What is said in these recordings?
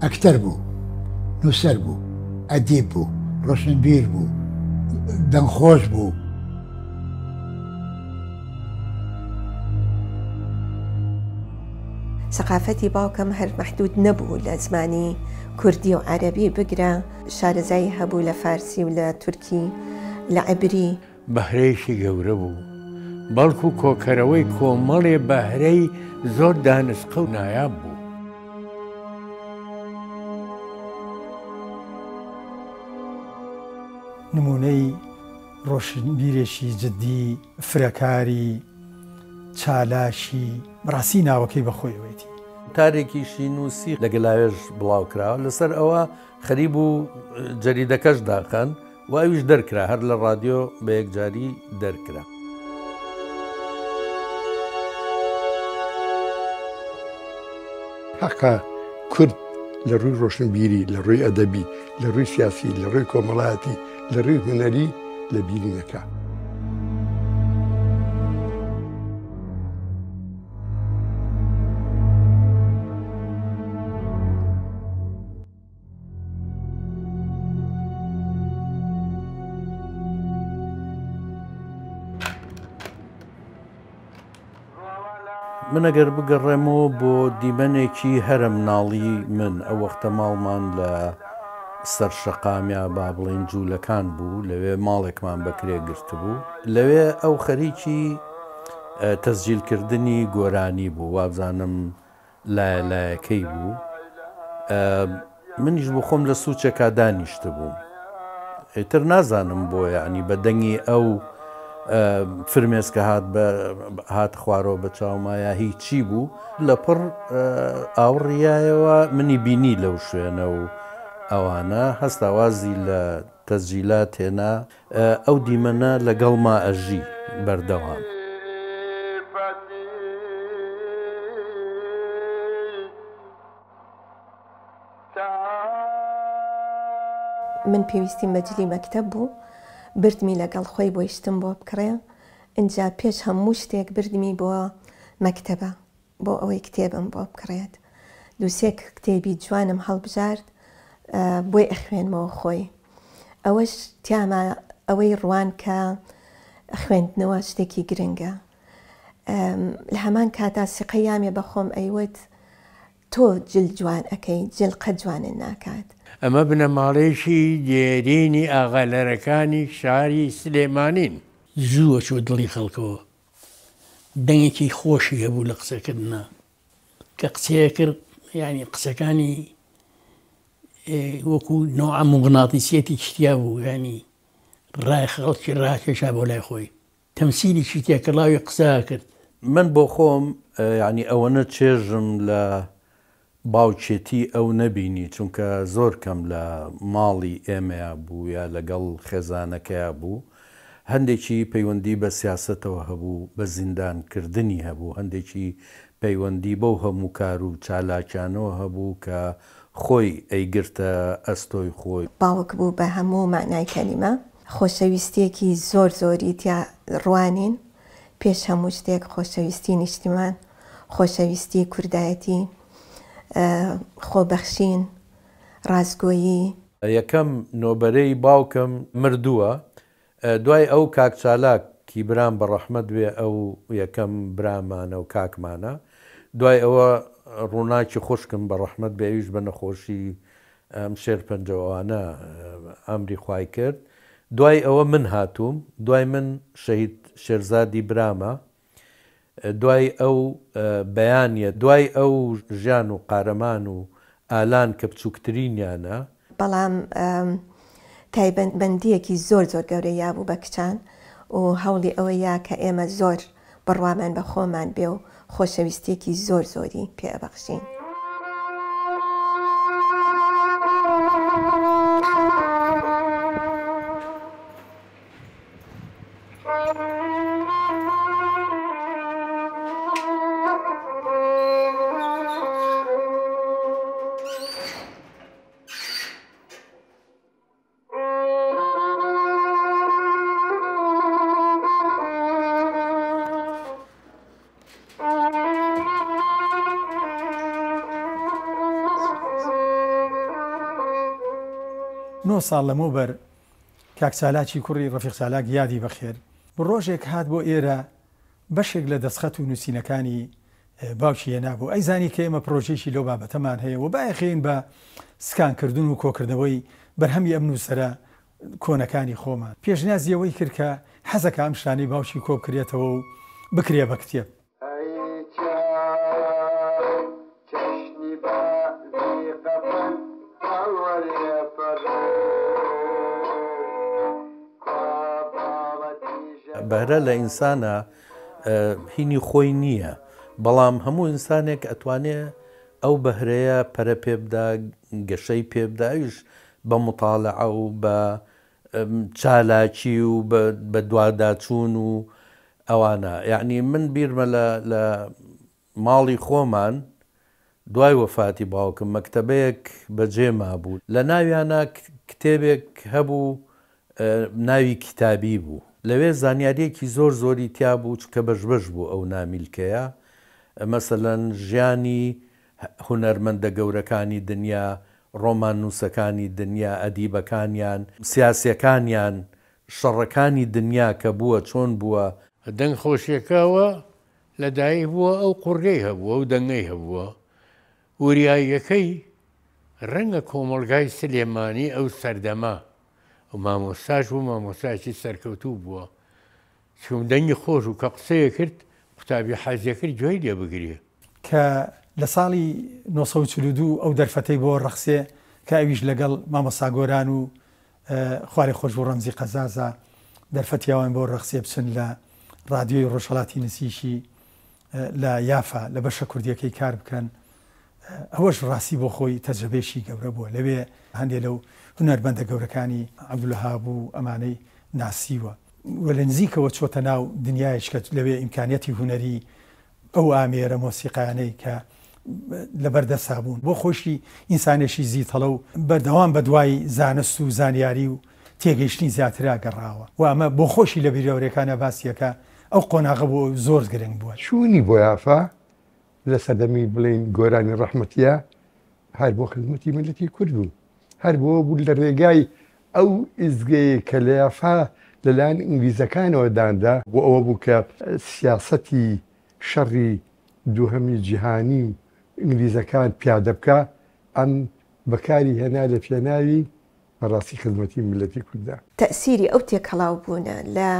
ئەکتەر بوو، نووسەر بوو، ئەدیب بوو، ڕۆشنبیر بوو، دەنگخۆش بوو. سەقافەتی باوکەم هەر مەحدود نەبوو لە زمانی کوردی و عەرەبی بگرە، شارەزایی هەبوو لە فارسی و لە تورکی، لە عەبری. بەهرەیەکی گەورە بوو، بەڵکو کۆکەرەوەی کۆمەڵێ بەهرەی زۆر دانسقە و نایاب بوو. نمونەی ڕۆشنبیرێکی جددی، فرەکاری، چالاشی، بەڕاستی ناوەکەی بەخۆیەوەیەتی. تارێکیشی نووسی لەگەلاوێژ بڵاوکراوە، لەسەر ئەوە خەریب و جەریدەکەش داخەن و ئەویش دەرکرا، هەر لە ڕادیۆ بە یەکجاری دەرکرا. حەقا کورد لە ڕووی ڕۆشنبیری، لە ڕووی ئەدەبی، لە ڕووی سیاسی، لە ڕووی کۆمەڵایەتی، لە ڕووی هونەری لە بیری نەکا. من ئەگەر بگەڕێمەوە بۆ دیمەنێکی هەرە مناڵی من، ئەو وەختە ماڵمان لە سەرشەقامیا با بڵێن جوولەکان بوو، لەوێ ماڵێکمان بەکرێ گرت بوو، لەوێ ئەو خەریکی تەسجیلکردنی گۆرانی بوو، وابزانم لایەکەی بوو. منیش بۆ خۆم لە سوچێکا دانیشتە بووم، ئیتر نازانم بۆ یعنی بە دەنگی ئەو فرمێسکە هات خوارەوە بە چاومایە هیچی بوو، لە پڕ ئاوڕیایەوە منی بینی لەو شوێنە و ئەوانە هەستاوازی لە تەسجیلات هێنا، ئەو دیمەنە لەگەڵما ئەژی بەردەوام. من پێویستی مەجلی مەکتەب بوو، بردمی لەگەڵ خۆی بۆ یشتم بۆ بکڕێ، اینجا پێش هەموو شتێک بردمی بۆ مەکتەبە بۆ ئەوەی کتێبم بۆ بکڕێت. دووسێ کتێبی جوانم هەڵبژارد بۆی ئەخوێنمەوە خۆی. ئەوەش تیامە ئەوەی ڕوان کە خوێندنەوە شتێکی گرنگە. لە هەمان کاتا سقەیامێ بەخۆم ئەیوت تۆ جل جوان ئەەکەی، جلقە جوانن ناکات. ئەمە بنەماڵەیەکی دێرینی ئاغالەرەکانی شاری سلێمانین. زووە چۆ دڵی خەڵکەوە، دەنگێکی خۆشی هەبوو لە قسەکردنا، کە قسەیە کرد ینی قسەکانی وەکو نوع موغناتیسیەتی شتیا بوو، ینی ڕای خەڵکی ڕاکێشا بۆ لای خۆی، تەمسیلیشی تێکەڵاوی قسە کرد. من بۆ خۆم ینی ئەوەنە چێژم لە باوچێتی ئەو نەبینی، چونکە زۆر کەم لە ماڵی ئێمەیە بوو یا لەگەڵ خێزانەکەیە بوو. هەندێکی پەیوەندی بە سیاسەتەوە هەبوو، بە زیندانکردنی هەبوو، هەندێکی پەیوەندی بەو هەموو کار و چالاکیانەوە هەبوو کە خۆی ئەیگرتە ئەستۆی خۆی. باوک بوو بە هەموو معنای کەلیمە، خۆشەویستیەکی زۆر زۆری تیا ڕوانین، پێش هەموو شتێک خۆشەویستی نیشتیمان، خۆشەویستی کوردایەتی، خۆبەخشین، ڕازگۆیی. یەکەم نۆبەرەی باوکم مردووە، دوای ئەو کاک چالاکی برام بە ڕەحمەت بێ، ئەو یەکەم برامانە و کاکمانە، دوای ئەوە ڕووناکی خوشکم بە ڕەحمەت بێ، ئەویش بە نەخۆشی شێر پەنجەوانە ئەمری خوای کرد. دوای ئەوە من هاتووم، دوای من شەهید شێرزادی برامە، دوای ئەو بەیانیە، دوای ئەو ژیان و قارەمان و ئالان کە بچووکترینیانە. بەڵام تایبەتمەندیەکی زۆر زۆر گەورەی یابوو بە کچان و هەوڵی ئەوەیە کە ئێمە زۆر بڕوامان بە خۆمان بێ و خۆشەویستێکی زۆر زۆری پێبەخشین. 9 ساڵ لەمەوبەر کاک چالاکی کوڕی ڕەفیق چالاک یادی بەخێر ڕۆژێک هات بۆ ئێرە بەشێک لە دەستخەت و نووسینەکانی باوکی هێنابوو ئەیزانی کە ئێمە پرۆژێکی لەو بابەتەمان هەیە و باەخێن بە سکانکردن و کۆکردنەوەی بەرهەمی ئەم نووسەرە کۆنەکانی خۆمان پێشنیازیەوەی کرد کە حەزەکە ئەم شتانەی باوکی کۆ بکرێتەوە و بکرێ بە کتێب. بەهرە لە ئینسانە هینی خۆی نییە، بەڵام هەموو ئینسانێک ئەتوانێت ئەو بەهرەیە پەرە پێبدا، گەشەی پێبداویش بە مطالعە و بە چالاکی و بە دوواداچوون و ئەوانە. یعنی من بیرمە لە ماڵی خۆمان دوای وەفاتی باوکم مەکتەبەیەک بەجێما بوو، لە ناویانە کتێبێک هەبوو ناوی کتابی بوو، لەوێ زانیاریەکی زۆری تیا بوو کە بەشبەش بوو ئەو نامیلکەیە، مەسەلەن ژیانی هونەرمەندە گەورەکانی دنیا، ڕۆمان نووسەکانی دنیا، ئەدیبەکانیان، سیاسیەکانیان، شەڕەکانی دنیا کە بووە چۆن بووە. دەنگ خۆشیەکەوە لەدایک بووە ئەو قوڕگەی هەبووە و دەنگەی هەبووە. وریاییەکەی ڕەنگە کۆمەڵگای سلێمانی ئەو سەردەما و مامۆستاش بوو، مامۆستایکی سەرکەوتوو بووە، چون دەنگی خۆش و کە قسەیە کرد قوتابی حەزیە کرد گوێی لێ بگرێ. کە لە ساڵی 1942 ئەو دەرفەتەی بۆ ڕەخسێ کە ئەویش لەگەڵ مامۆستا گۆران و خوارێ خۆش بۆ ڕەمزی قەزازە دەرفەتیاوان بۆ ڕەخسێ بچن لە ڕادیۆی ڕۆژهەڵاتی نسیشی لە یافا لە بەشە کوردیەکەی کار بکەن. ئەوەش ڕاستی بۆ خۆی تەجربەیەکی گەورە بووە. لەوێ هەندێک لەو هونەرمەندە گەورەکانی عەبدولوهاب و ئەمانەی ناسیوە و لە نزیکەوە چۆتە ناو دنیایش کە لەوێ ئیمکانیەتی هونەری ئەو ئامێرە مۆسیقانەی کە لەبەردەسا بوون بۆ خۆشی ئینسانێکی زیتەڵە و بەردەوام بە دوای زانست و زانیاری و تێگەیشتنی زیاترا گەڕاوە و ئەمە بۆ خۆشی لە بیرەوەریەکانە باسیەکە ئەو قۆناغە بۆ زۆر گرنگ بووە. چوونی بۆ یافا لە سەردەمی بڵێن گۆرانی ڕەحمەتیە هەر بۆ خزمەتی ملەتی کورد بوو، هەر بۆ بوو لە ڕێگای ئەو ئیزگەیە کە لە یافا لەلایەن ئینگلیزەکانەوە داندا بۆ ئەوە بوو کە سیاسەتی شەڕی دووهەمی جیهانی ئینگلیزەکان پیادە بکە، ئەم بەکاری هێنا لە پێناوی بەڕاستی خزمەتی ملەتی کوردە. تەسیری ئەو تێکەڵاو بوونە لە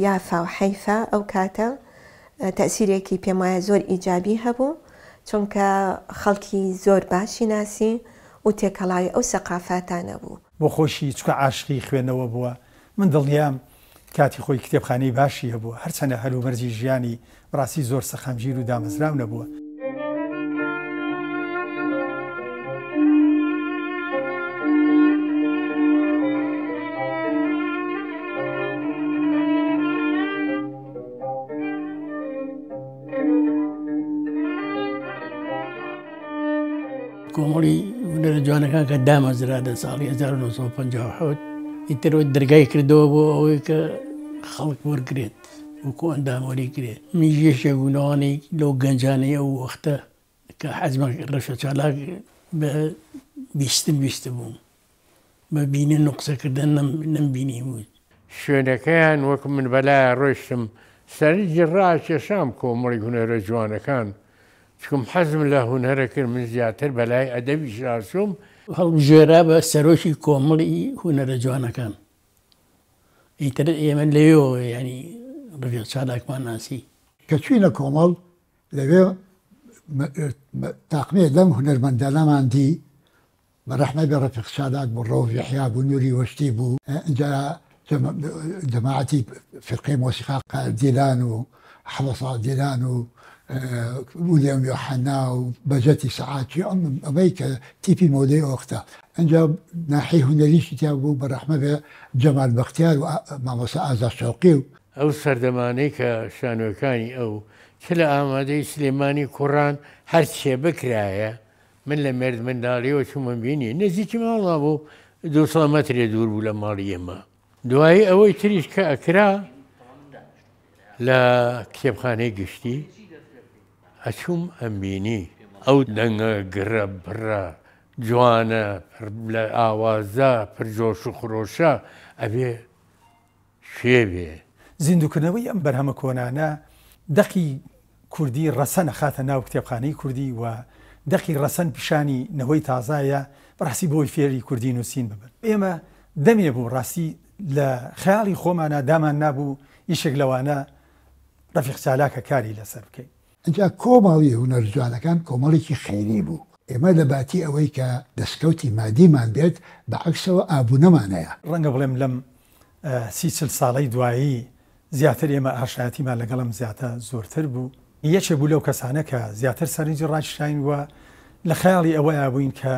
یافا و حەیفا ئەو کاتە تەسیرێکی پێم وایە زۆر ئیجابی هەبوو، چونکە خەڵکی زۆر باشی ناسی و تێکەڵاوی ئەو سەقافاتانە بوو. بۆ خۆشی چکە عاشقی خوێندنەوە بووە. من دڵنیام کاتی خۆی کتێبخانەی باشی هەبووە، هەرچەندە هەلومەرجی ژیانی ڕاستی زۆر سەخەمگیر و دامەزراو نەبووە. کۆمەڵی هونەرە جوانەکان کە دامەزرا لە ساڵی 1950 ئیترەوە دەرگای کردەوە بۆ ئەوەی کە خەڵک وەرگێت وەکو ئەنداموەری کرێت. میژێشە گونەوانی لەو گەنجانەی ئەو وەختە کە حەزمە ڕەشە چالاک بە بیستە بووم، بە بینە نوقسەکردن نەمبینی بوو. شوێنەکەیان وەکو من بەلای ڕۆیشتم سەرنجی ڕاکێشام کۆمەڵی هونەرە جوانەکان، چکم حەزم لە هونەرە کرد من زیاتر بەلای ئەدەبی شاسوم هەڵبژێرا بە سەرۆکی کۆمەڵی هونەرە جوانەکان. ئیتر ئێمە لەوێەوە ینی ڕەفیق چالاکمان ناسی کە چوینە کۆمەڵ لەوێ تاقمێ لەم هونەرمەندانەمان دی بە ڕەحمەت بە ڕەفیق چالاک بوو، ڕەوف یەحیا بوو، نووری وەشتی بوو، ئینجا جەماعەتی فرقەی مۆسیقا دیلان و حەوەسا دیلان و ویلیام یۆحەنا و بەجەتی سەعاتی ئەمەی کە تیپی مۆدەی ئەوەختە. ئەنجا ناحی هونەریشی تیا بوو بە ڕەحمەت بە جەمال بەختیار و مامۆستا ئازاد شەوقی و ئەو سەردەمانەی کە شانۆکانی ئەو چ لە ئامادەی سلێمانی کوڕان هەر چێ بکرایە. من لە مێرد منداڵیەوە چوومە بینی نزیکی ماڵا بوو 200 مەترێ دوور بوو لە ماڵی ئێمە. دوایی ئەوەی تریش کە ئەکرا لە کتێبخانەی گشتی ئەچووم ئەمبینی ئەو دەنگە گرە بڕە جوانە لە ئاوازە پرجۆش و خرۆشە ئەبێ شێوێ. زیندوکردنەوەی ئەم بەرهەمە کۆنانە دەقی کوردی ڕەسەنە خاتە ناو کتێبخانەی کوردی و دەقی ڕەسەن پیشانی نەوەی تازایە بەڕاستی بۆی فێری کوردی نووسین ببن. ئێمە دەمێ بوو ڕاستی لە خەیاڵی خۆمانە دامان نابوو ئیشێک لەوانە ڕەفیق چالاکە کاری لەسەر بکەین. ئەجا کۆمەڵی هونەرجوانەکان کۆمەڵێکی خێری بوو. ئێمە لە باتی ئەوەی کە دەستکەوتی مادیمان بێت بەعکسەوە ئابوونەمانەیە. ڕەنگە بڵێم لەم 30 ساڵەی دوایی زیاتر ئێمە ئاشایەتیمان لەگەڵم زیاتر زۆرتر بوو. یەکێ بوو لەو کەسانە کە زیاتر سەرنجی ڕاششاین وە لە خەیاڵی ئەوەیە بووین کە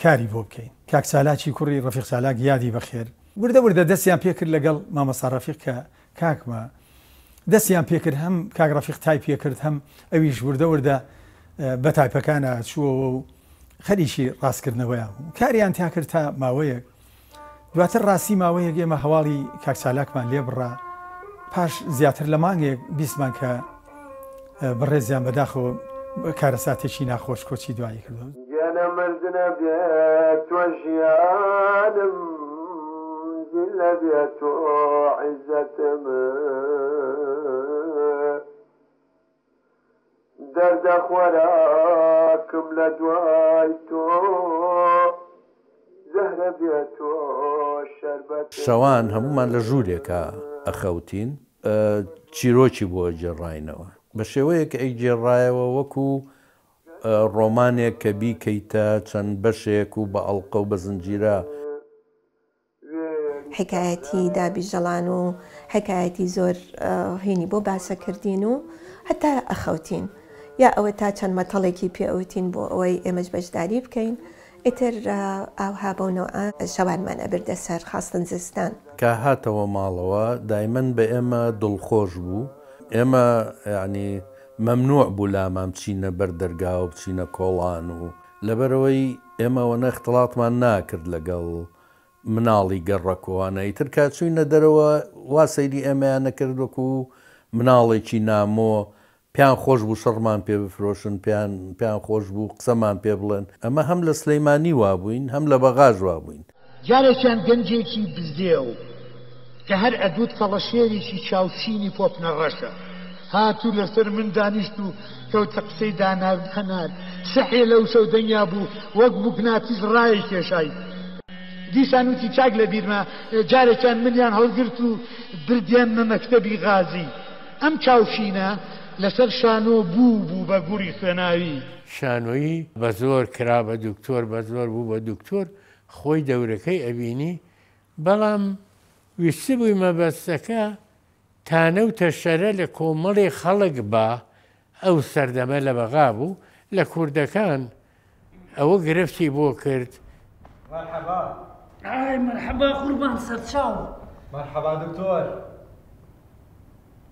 کاری بۆ بکەین. کاک چالاکی کوڕی ڕەفیق چالاک یادی بەخێر وردە وردە دەستیان پێکرد لەگەڵ مامەسا ڕەفیق کە کاکمە دەستیان پێکرد هەم کاک ڕەفیق تای پێکرد هەم ئەویش وردە وردە بە تایپەکانە چووەوە و خەریکی ڕاستکردنەوەیە کاریان تا کرد تا ماوەیەک. دواتر ڕاستی ماوەیەک ئێمە هەواڵی کاک چالاکمان لێ بڕا پاش زیاتر لە مانگێک بیستمان کە بەڕێزیان بەداخەوە کارەساتێکی ناخۆش کۆچی دوایی کردەوە. گیانە مردنە بێت تۆ ژیانم لە بێت تۆ عیزەتم دەردە خۆراکم لە دوای تۆ زەهرە بێت تۆ شەربەت. شەوان هەمومان لە ژوورێکە ئەخەوتین چیرۆکی بۆ جێڕاینەوە بە شێوەیەک ئەی جێڕایەوە وەکو ڕۆمانێک کە بیکەیتە چەند بەشێک و بە ئەڵقە و بە زنجیرە. حکایەتی دابی ژەڵان و حکایەتی زۆر هینی بۆ باسەکردین و هەتا ئەخەوتین یا ئەوە تا چەند مەتەڵێکی پێوتین بۆ ئەوەی ئێمەش بەشداری بکەین ئیتر ئاوها بۆنەوە شەوانمان ئەبردە سەر خاستن زستان. کە هاتەوە ماڵەوە دایمەن بە ئێمە دڵخۆش بوو. ئێمە ینی مەمنوع بوو لامان بچینە بەردەرگا و بچینە کۆڵان و لەبەرەوەی ئێمەوە اختلاطمان ناکرد لەگەڵ مناڵی گەڕەکۆوانە ئیتر کاتچوینە دەرەوە وا سەیری ئێمەیان نەکرد وەکو مناڵێکی نامۆ پیان خۆش بوو شەڕمان پێ بفرۆشن پیان خۆش بوو قسەمان پێ بڵێن. ئەمە هەم لە سلەیمانی وابووین هەم لە بەغاژ وابووین. جارێکیان گەنجێکی بزدێ و کە هەر ئەدوت کەڵەشێرێکی چاوچینی پۆپ نەڕەشە هاتوو لەسەر من دانیشت و کەوتە قسەی داناود هەنار سەحێ لەو سەودەنیا بوو وەک موگناتیس ڕای کێشای. دیسان وتی چاک لە بیرمە جارێکیان منیان هەڵگرت و بردیانمە مەکتەبی غازی. ئەم چاوشینە لەسەر شانۆ بوو بە گوڕی خوێناوی. شانۆیی بە زۆر کرا بە دکتۆر بە زۆر بوو بە دکتۆر خۆی دەورەکەی ئەبینی بەڵام ویستی بووی مەبەستەکە تانەوتە شەرە لە کۆمەڵی خەڵک بە ئەو سەردەمە لە بەغا بوو لە کوردەکان ئەوە گرفتی بۆ کرد. مرحبا. ئای مرحبا قوربان سەرچاو. مرحبا دکتۆر.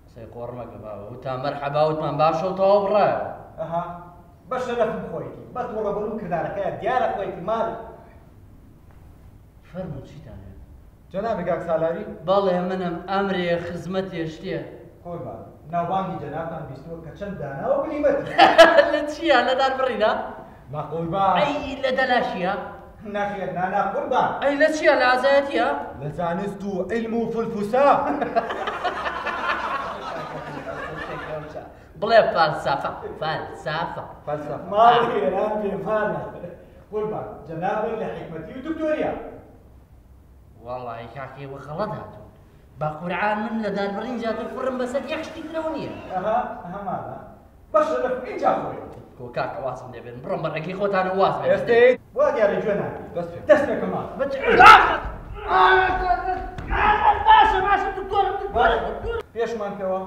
قسەی قۆڕ مەکە باوە وتان مەرحەبا وتمان باشەوتەوە بڕایە. ئەها بە شەرەفم خۆیتی بە تووڕەبەر و کردارەکەیە دیارە خۆیتی ماڵ. فەرموو چیتان هەیە؟ جەنابی کاک سالاری؟ بەڵێ منم ئەمرێ خزمەتێ شتێ. قوربان ناوبانگی جەنابتان بیستووە کە چەند داناوە بلیمەت. لە چییە لەدار بڕیدا؟ نا قوربان. ئەی لە دەلاشیە؟ نەخێر نانا قوربان. ئەی لە چییە لە ئازایەتیە؟ لە زانست و عیلم و فولفوسا. بڵێ فەلسەفە فەلسەفە. ماڵی ئێران پێفانە. قوربان جەنابە لە حکمەتی و دکتۆریە. وەڵڵی کاکێوە خەڵەت هاتوو. با قورعان من لە داربڕین جاتە کوڕم بەسەر یەک شتی ترەوە نییە. هەمانە بەشە لە اینجا خۆی. کۆ کاکە واسم دەبێن بڕۆم بەڕێکی خۆتانە واز بێت. ئێستێت وا دیارە گوێ ناکەی دەست پێکەما. باشە باشە دکتۆرم پێشمان پێوە.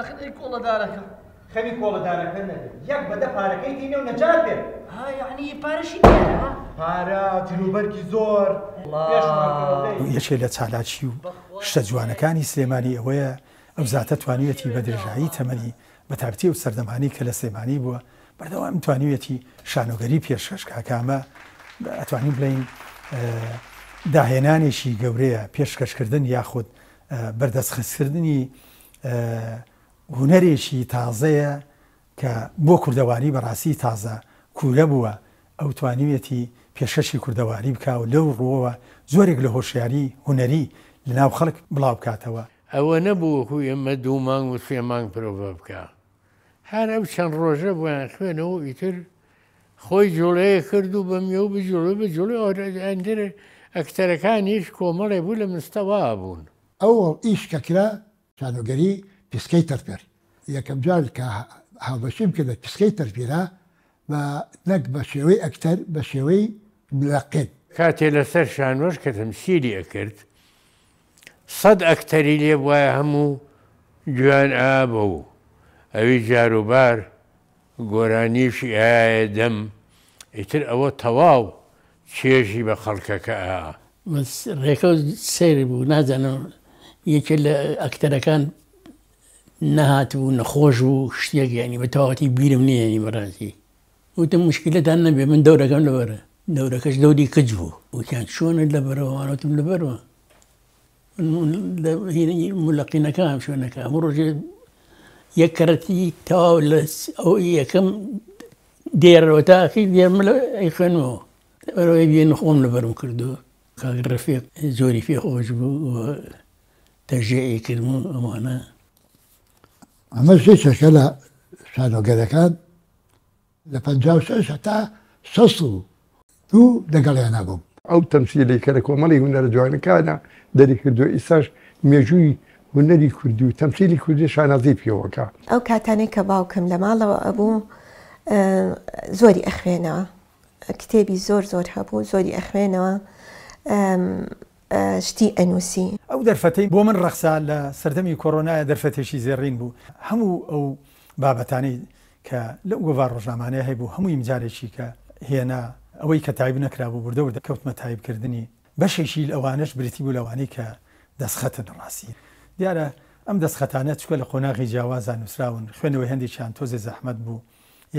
خەی کۆڵەدارەکە. خەوی کۆڵەدارەکە نەدێ یەک بەدە پارەکەی دینێ و نەجات بێت. یعنی پارەشی دێنە؟ پارە جلوبەرگی زۆر. یەکێ لە چالاکی و شتە جوانەکانی سلێمانی ئەوەیە ئەو زاتە توانوێتی بە درێژایی تەمەنی بە تابەتی و سەردەمانی کە لە سلێمانی بووە بەردەوام توانوێتی شانۆگەری پێشکەش کاکامە ئەتوانین بڵین داهێنانێکی گەورەیە پێشکەشکردن یاخود بەردەستخستکردنی هونەرێکی تازەیە کە بۆ کوردەواری بەڕاستی تازە کوورە بووە ئەو توانیوێتی پێشەشی کوردەواری بکە و لەو ڕۆوە زۆرێک لە هۆشیاری هوەری لەناو خەڵک بڵاو بکاتەوە. ئەوە نەبووەکو ئێمە 2 مانگ و 3 مانگ پرۆڤە بکە. هەر ئەو چەند ڕۆژە بۆیان خوێنەوە ئیتر خۆی جوڵەیە کرد و بەمیە و بجوڵی بجوڵی ئەندر ئەکتەرەکانیش کۆمەڵێ بوو لە مستەوا بوون. ئەو ئیش کە کرا شانۆگەری پیسکەی تەرپێر یەکەم جار کە هاوبەشیم کردە پیسکەی تەرپێرە بە نەک بە شێوەی ئەکتەر بە شێوەی ملاقێت. کاتێ لەسەر شانۆش کە تەمسیلی ئەکرد 100 ئەکتەری لێ وایە هەموو جوان ئابە و ئەوی جاروبار گۆرانیشی ئایە دەم ئیتر ئەوە تەواو چێژی بە خەڵکەکە ڕێکە سیر بوو نازانم یەکێ لە ئەکتەرەکان نەهات و نەخۆش و شتێک ینی بە تەواتی بیرم نییەنی بەڕاستی وتم مشکلتان نەبێ من دەورەکەم لەبەرە دەورەکەش دەوری کچ بوو وتیان چۆنت لەبەرەوەوانەتم لەبەرەوە ملەقینەکەم شوێنەکە هەموو ڕۆژێ یەک کەرەتی تەواو لە ئەو یەکەم دێرەوە تاقی دێرمە ئەی خوێنەوە ئەوەی بێن خۆم لەبەرم کردو کاک ڕەفیق زۆری پێ خۆش بوو تەژێئی کردم ئەمانە ئەمە شتێکە لە شانۆگەرەکان لە 56 تا 62 لەگەڵیان نەبووم. ئەو تەمسیلی کە لە کۆمەڵی هونەرە جوانەکانە دەری کردو ئیساش مێژووی هونەری کوردی و تەمسیلی کوردی شانازی پێوەکە. ئەو کاتانەی کە باوکم لە ماڵەوە ئەبوو زۆری ئەخوێنەوە کتێبی زۆر هەبوو زۆری ئەخوێنەوە شتی ئەنووسی. ئەو دەرفەتەی بۆ من ڕەخسا لە سەردەمی کۆڕۆنایە دەرفەتێکی زێڕین بوو هەموو ئەو بابەتانەی کە لە گۆڤار ڕۆژنامانەیە هەیبوو هەمووی مجارێکی کە هێنا ئەوەی کە تایب نەکرابوو بردە و کەوتمە تایبکردنی بەشێکی ئەوانش بریتی بوو لەوانەی کە دەستخەتن ڕاستی دیارە ئەم دەستخەتانە چکە لە قۆناغی جیاوازان نووسراون خوێنەوەی هەندێکیان تۆزێ زەحمەت بوو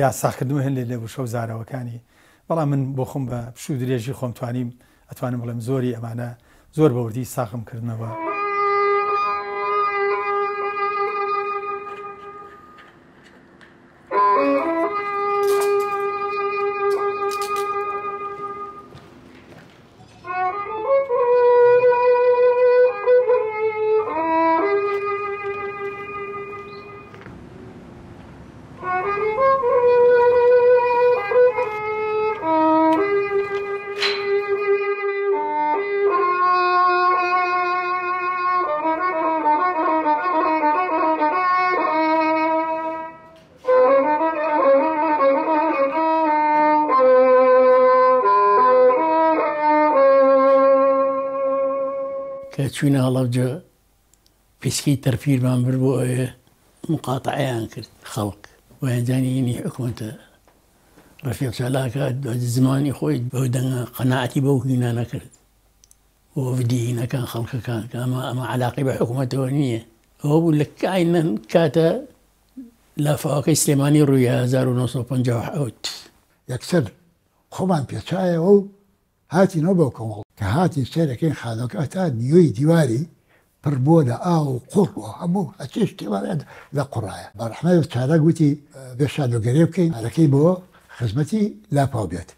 یا ساختنەوە هەندێک لێ بوو شەو زارەوەکانی بەڵام من بۆ خۆم بە پشوو درێژی خۆم توانیم ئەتوانم بڵێم زۆری ئەمانە زۆر بەوردی ساخم کردنەوە. کە چوینە هەڵەبجە پیسکەی تەرپیرمان برد بۆ ئەوێ مقاتعەیان کرد خەڵک وایانجانینی حکوومەتە ڕەفیق چالاکە زمانی خۆی بەو دەنگە قەناعەتی بەو هینا نەکرد بۆ ڤیدیۆینەکان خەڵکەکان کە ئەمە عەلاقەی بە حکوومەتەوە نییە ئەوە بوو لە کاینەن کاتە لافاوەکەی سلێمانی ڕووی 1950 یەکسەر خۆمان پێچایەوە و هاتینەوە بەو کۆمەڵ کە هاتی سێرەکەی خانۆکە تا نیوەی دیواری پڕ بۆ لە ئاو و قوڕ هەموو هەچێ شتێوارێت لە قوڕایە بەڕەحمەت چارە گوتی بێ شانۆگەری بکەین هەرەکەی بۆ خزمەتی لاپاو بێت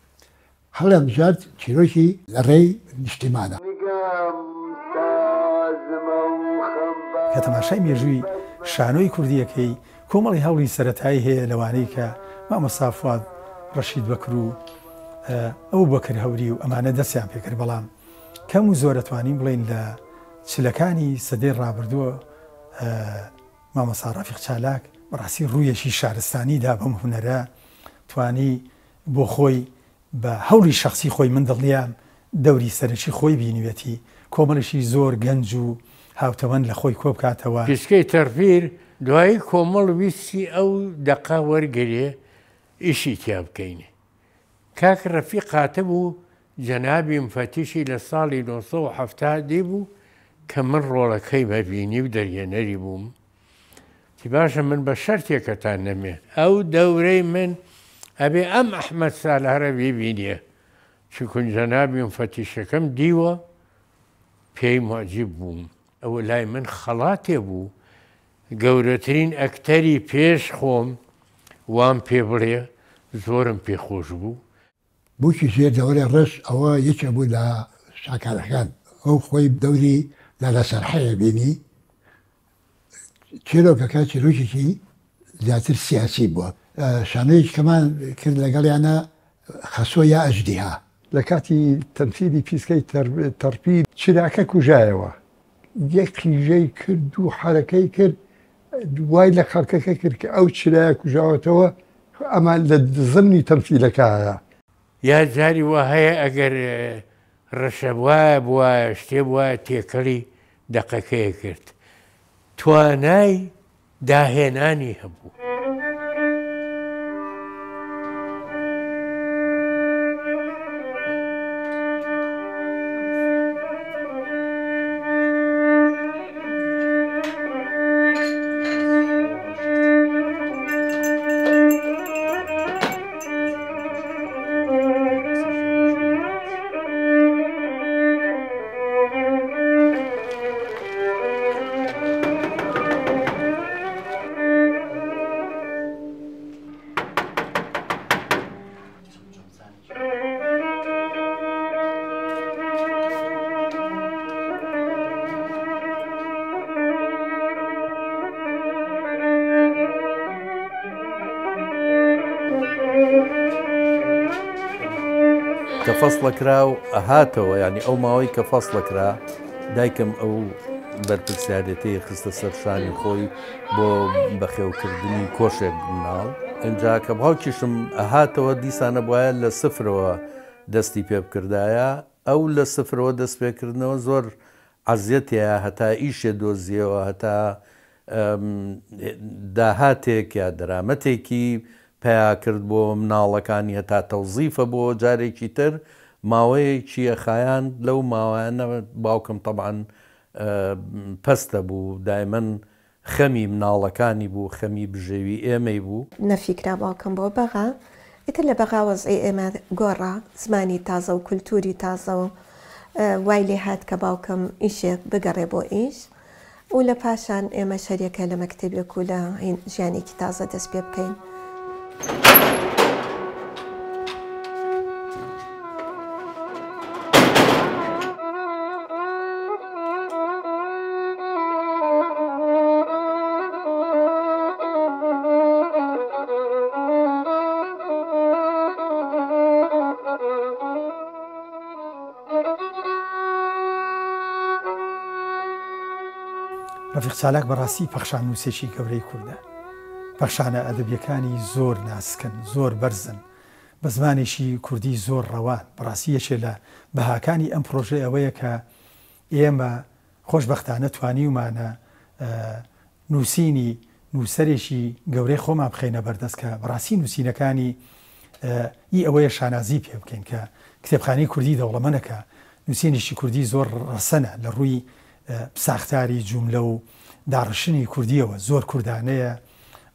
هەڵێ بژات چیرۆکی لە ڕێی نیشتیمانە کە تەماشای مێژووی شانۆی کوردیەکەی کۆمەڵی هەوڵی سەرەتایی هەیە لەوانەی کە مامۆستا فواد ڕەشید بەکر و ئەو بەکر هەوری و ئەمانە دەستیان پێکرد بەڵام کەم و زۆرەتوانین بڵین لە چلەکانی سەدەی ڕابردووە مامۆستا ڕەفیق چالاک بەڕاستی ڕوویەکی شارستانیدا بەم هونەرە توانی بۆ خۆی بە هەوڵی شخصی خۆی من دڵنیام دەوری سەرەکی خۆی بینوێتی کۆمەڵێکی زۆر گەنج و هاوتەوەن لە خۆی کۆ بکاتەوە. پیسکەی تەرپیر دوایی کۆمەڵ ویستی ئەو دەقا وەرگێ ئیشی تیا بکەینێ کاک ڕەفیق هاتە بوو جەنابی مفەتیشی لە ساڵی 1970 بوو کە من ڕۆڵەکەی بەبینی و دەریێنەری بووم تی باشە من بە شەرتێکەتان نەمێ ئەو دەورەی من ئەبێ ئەم ئەحمەد سالارە ببینیە چکن جەنابی مفەتیشەکەم دیوە پێی مواجب بووم ئەوە لای من خەڵاتێ بوو گەورەترین ئەکتەری پێش خۆم وام پێ بڵێ زۆرم پێخۆش بوو. بووکی ژێر دەوەرە ڕەش ئەوە یەکێ بوو لە شاکارەکان ئەو خۆی دەوری لە سەرحەیە بینی چیرۆکەکە چیرۆکێکی زیاتر سیاسی بووە. شانەیەکی کەمان کرد لەگەڵیانە خەسۆ یا ئەژدیها لە کاتی تەمسیلی پیسکەی تەرپید چراکە کوژایەوە یەک قیژەی کرد و حرەکەی کرد دوای لە خەڵکەکە کرد کە ئەو چرایە کوژاوەتەوە ئەمان لە زمنی تەمسیلەکەیە. یا جاری وە هەیە ئەگەر ڕەشە وایە بووە شتێ وایە تێکەڵی دەقەکەیە کرد توانای داهێنانی هەبوو. کە فەسڵەکرا و ئەهاتەوە ینی ئەو ماوەی کە فەسڵەکرا دایکم ئەو بەرپرسیارەتی خستە سەرشانی خۆی بۆ بەخێوکردنی کۆشێک مناڵ ئەجا کە باوکیشم ئەهاتەوە دیسانە بواە لە سفرەوە دەستی پێ بکردایە ئەو لە سفرەوە دەست پێکردنەوە زۆر عەزیەتەیە هەتا ئیشێ دۆزیەوە هەتا داهاتێک یا دەرامەتێکی پیا کرد بۆ مناڵەکانی هەتا تەوزیفە بۆ جارێکی تر ماوەیەکی ئەخایان لەو ماوەیانە باوکم تەبعاً پەستە بوو دایمەن خەمی مناڵەکانی بوو خەمی بژێوی ئێمەی بوو نەفیکرا باوکم بۆ بەغا ئیتر لە بەغا وەزعی ئێمە گۆڕا زمانی تازە و کولتوری تازە و وای لێ هات کە باوکم ئیشێک بگەڕێ بۆ ئیش و لە پاشان ئێمە شەریەکە لە مەکتەبێک و لە ژیانێکی تازە دەست پێ بکەین. ڕەفیق چالاک بەڕاستی پەخشان نووسێکی گەورەی کوردە. پەخشانە ئەدەبیەکانی زۆر ناسکن زۆر بەرزن بە زمانێکی کوردی زۆر ڕەوان بەڕاستی یەکێ لە بەهاکانی ئەم پرۆژە ئەوەیە کە ئێمە خۆشبەختانە توانیومانە نووسینی نووسەرێکی گەورەی خۆمان بخەینە بەردەست کە بەڕاستی نووسینەکانی ئەوەیە شانازی پێ بکەین کە کتێبخانەی کوردی دەوڵەمەندەکە نووسینێکی کوردی زۆر ڕەسەنە لە ڕووی ساختاری جوملە و داڕشنی کوردیەوە زۆر کوردانەیە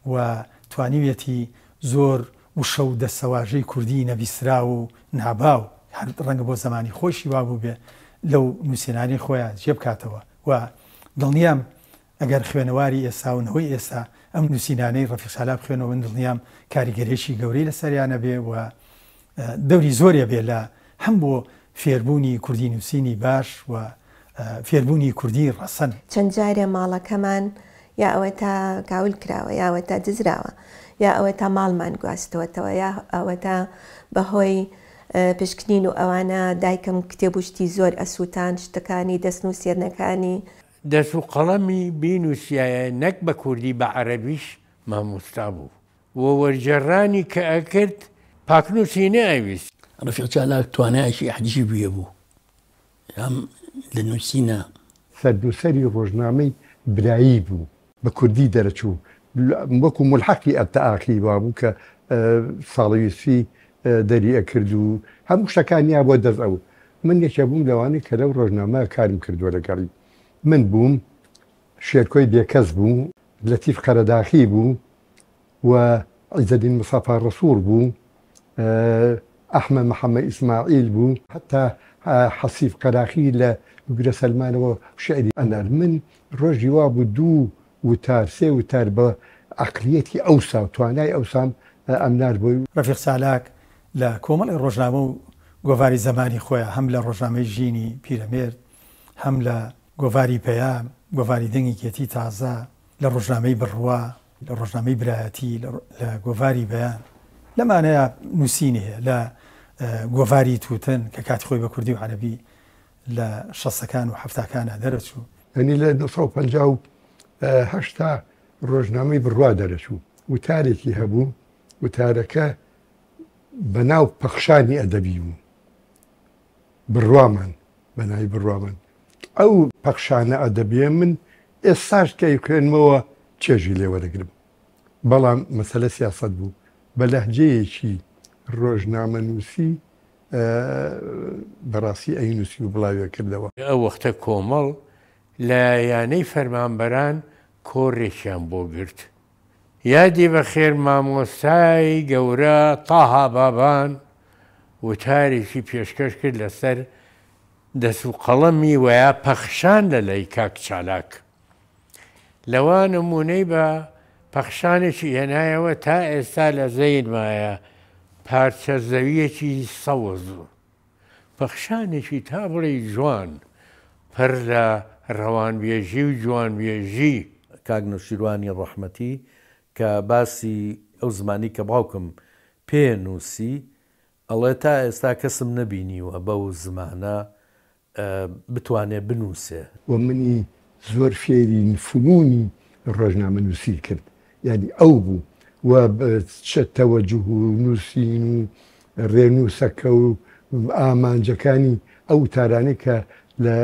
و توانیوێتی زۆر وشە و دەسەواژەی کوردی نەویسرا و ناباو ڕەنگە بۆ زمانی خۆشی وابوو بێ لەو نووسێنانی خۆیان جێ بکاتەوە و دڵنیام ئەگەر خوێنەواری ئێستا و نەوەی ئێستا ئەم نووسینانەی ڕەفیق چالاک بخوێنەوە من دڵنیام کاریگەرێکی گەورەی لەسەریانە بێ و دەوری زۆرێ بێ لە هەم بۆ فێربوونی کوردی نووسینی باش و فێربوونی کوردی ڕەسەن. چەند جارێ ماڵەکەمان یا ئەوە تا گاول کراوە یاوە تا دزراوە یا ئەوە تا ماڵمان گواستەوەتەوە یا ئەوە تا بەهۆی پشکنین و ئەوانە دایکم کتێبوشتی زۆر ئەسووتان شتەکانی دەستنووسێنەکانی دەست و قەڵەمی بینوسایە نەک بە کوردی بە عەرەبیش مامۆستا بوو و وەرجێڕانی کە ئەکرد پاکنووسی نەئەویست. ڕەفیق چالاک توانایەکی حەدیشی بووە بوو ئەم لە نووسینە سەردووسەری ڕۆژنامەی برایی بوو بە کوردی دەرەچوو وەکو ملحەقی ئەبتەئاخی وابوو کە ساڵەویستی دەری ئەکرد و هەموو شتەکانیا بۆ دەست ئەو من یەکێ بووم لەوانەی کە لەو ڕۆژنامە کارم کردووە لەگەڵی من بووم شێرکۆی بێکەس بوو لەتیف قەرەداخی بوو و عیزەدین مصطفی ڕەسوور بوو ئەحمەد محەممەد ئیسماعیل بوو حتا حەسیف قەراخی لە گورە سەلمانەوە شعری ئەنار من ڕۆژی وا بوو دوو وتار سێ وتار بە عەقلیەتی ئەوسا و توانای ئەوسام ئەمنار بووی. ڕەفیق چالاک لە کۆمەڵی ڕۆژنامە و گۆڤاری زەمانی خۆیان هەم لە ڕۆژنامەی ژینی پیرەمێرد، هەم لە گۆڤاری پەیام، گۆڤاری دەنگی کێتی تازە، لە ڕۆژنامەی بڕوا، لە ڕۆژنامەی برایەتی، لە گۆڤاری بەیان، لەمانەیە نووسینی هەیە، لە گۆڤاری تووتن کە کاتی خۆی بە کوردی و عەرەبی لە 60ەکان و 70ەکانە دەرەچوو. ئەنی لە 1950 ڕۆژنامەی بڕوا دەرەچوو، وتارێکی هەبوو، وتارەکە بەناو پەخشانی ئەدەبی بوو، بڕوامان بەناوی بڕوامان. ئەو پەخشانە ئەدەبیە من ئێستاش کە خوێنمەوە چێژی لێوەرەگرم، بەڵام مەسەلە سیاست بوو بە لەهجەیەکی ڕۆژنامە نووسی بەڕاستی ئەینووسی و بڵاوێ کردەوە. ئەو وەختە کۆمەڵ لە یانەی فەرمانبەران کۆڕێکیان بۆ گرت. یادی بەخێر مامۆستای گەورە تاها بابان وتارێکی پێشکەش کرد لەسەر دەست و قەڵەمی وەیە پەخشان لە لای کاک چالاک. لەوە نمونەی بە پەخشانێکی هێنایەوە تا ئێستا لە زەیدمایە پارچە زەویەکی سەوز، پەخشانێکی تا بڵێ جوان پڕ لە ڕەوانبێژی و جوانبێژی. کاک نەوشیروانی ڕەحمەتی کە باسی ئەو زمانی کە باوکم پێ نووسی ئەڵێ تا ئێستا کەسم نەبینیوە بەو زمانە بتوانێت بنووسێ. و منی زۆر فێری فنونی ڕۆژنامە نووسی کرد، یعنی ئەو بوو و چە تەوەجوه و نووسین و ڕێنووسەکە و ئامانجەکانی ئەو تارانەی کە لە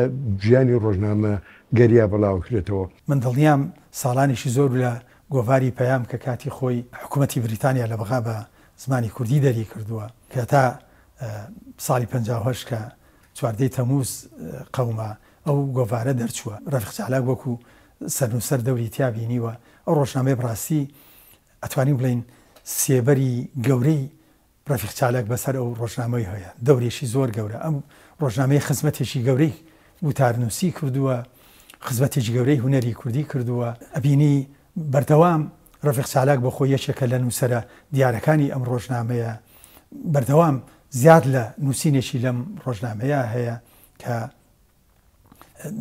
ژیانی ڕۆژنامە گەریا بەڵاوکرێتەوە. من دڵنیام ساڵانێکی زۆر لە گۆڤاری پەیام کە کاتی خۆی حکوومەتی بریتانیا لە بەغا بە زمانی کوردی دەری کردووە کە تا ساڵی 58 کە 14 تەمووز قەومە ئەو گۆڤارە دەرچووە. ڕەفیق چالاک وەکو سەرنووسەر دەوری تیا بینیوە. ئەو ڕۆژنامەی بڕاستی ئەتوانین بڵین سێبەری گەورەی ڕەفیق چالاک بەسەر ئەو ڕۆژنامەی هەیە، دەورێکی زۆر گەورە. ئەم ڕۆژنامەی خزمەتێکی گەورەی وتارنووسی کردووە، خزمەتێکی گەورەی هونەری کوردی کردووە. ئەبینی بەردەوام ڕەفیق چالاک بە خۆی یەکێکە لە نووسەرە دیارەکانی ئەم ڕۆژنامەیە، بەردەوام زیاد لە نووسینێکی لەم ڕۆژنامەیە هەیە کە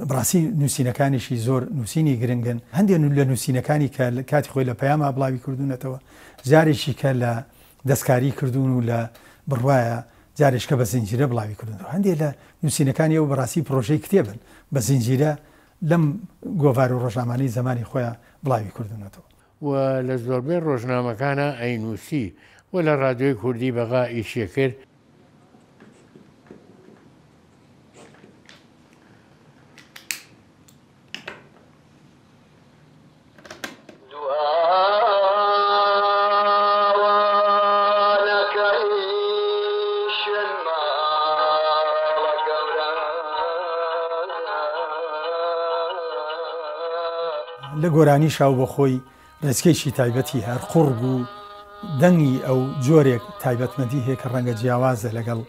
بڕاستی نووسینەکانیشی زۆر نووسینی گرنگن. هەندێک لە نووسینەکانی کە کاتی خۆی لە پەیاما بڵاوی کردوونەتەوە، جارێکی کە لە دەستکاری کردوون و لە بڕواایە، جارێشکە بە زنجیرە بڵاوی کردنەوە. هەندێک لە نووسینەکانی ئەو بەڕاستی پرۆژەی کتێبن بە زنجیرە لەم گۆڤار و ڕۆژنامانەی زمانی خۆیان بڵاوی کردوونەتەوە. و لە زۆربەی ڕۆژنامەکانە ئەینووسی و لە ڕادیۆی کوردی بەغا ئیشیە کرد. لە گۆرانی شاو بە خۆی ڕێچکەیشی تایبەتی هەر قوڕگ و دەنگی ئەو جۆرێک تایبەتمەندی هەیە کە ڕەنگە جیاوازە لەگەڵ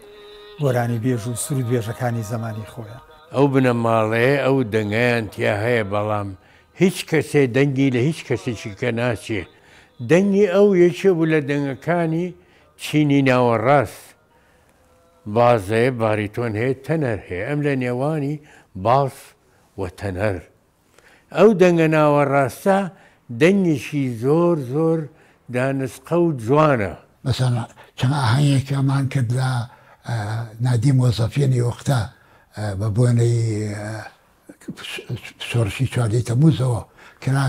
گۆرانی بێژ و سرود بێژەکانی زمانی خۆیان. ئەو بنەماڵەیە ئەو دەنگیان تیا هەیە، بەڵام هیچ کەسێ دەنگی لە هیچ کەسێکی کە ناچێ. دەنگی ئەو یەکێ بوو لە دەنگەکانی چینی ناوەڕاست. بازەیە باریتۆن هەیە، تەنەر هەیە، ئەم لە نێوانی باس و تەنەر. ئەو دەنگە ناوەڕاستە دەنگێکی زۆر زۆر دانسقە و جوانە. مەسەڵەن چەند ئاهەنگێکی ئەمان کرد لە نادی مۆزەفیێنی وەختە بە بۆنەی سۆرشی 14 تەمووزەوە کرا